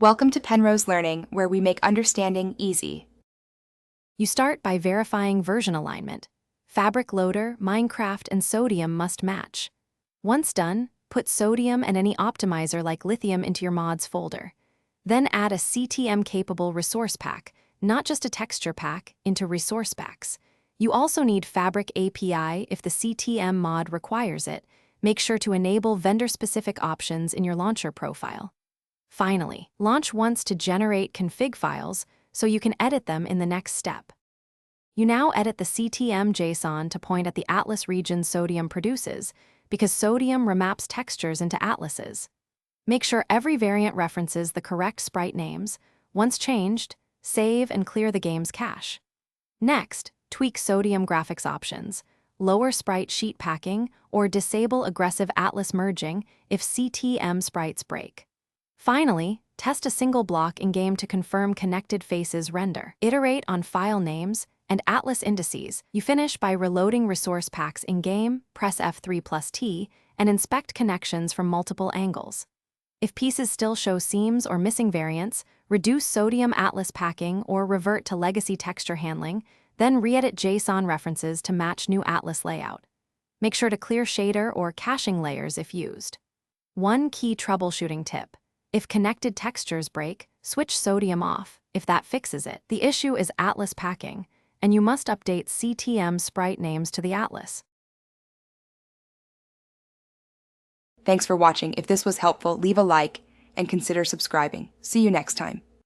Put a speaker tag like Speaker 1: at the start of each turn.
Speaker 1: Welcome to Penrose Learning, where we make understanding easy.
Speaker 2: You start by verifying version alignment. Fabric Loader, Minecraft, and Sodium must match. Once done, put Sodium and any optimizer like Lithium into your mods folder. Then add a CTM-capable resource pack, not just a texture pack, into resource packs. You also need Fabric API if the CTM mod requires it. Make sure to enable vendor-specific options in your launcher profile. Finally, launch once to generate config files so you can edit them in the next step. You now edit the CTM JSON to point at the atlas region Sodium produces, because Sodium remaps textures into atlases. Make sure every variant references the correct sprite names. Once changed, save and clear the game's cache. Next, tweak Sodium graphics options, lower sprite sheet packing, or disable aggressive atlas merging if CTM sprites break. Finally, test a single block in-game to confirm connected faces render. Iterate on file names and atlas indices. You finish by reloading resource packs in-game, press F3+T, and inspect connections from multiple angles. If pieces still show seams or missing variants, reduce Sodium atlas packing or revert to legacy texture handling, then re-edit JSON references to match new atlas layout. Make sure to clear shader or caching layers if used. One key troubleshooting tip. If connected textures break, switch Sodium off. If that fixes it, the issue is atlas packing, and you must update CTM sprite names to the atlas.
Speaker 1: Thanks for watching. If this was helpful, leave a like and consider subscribing. See you next time.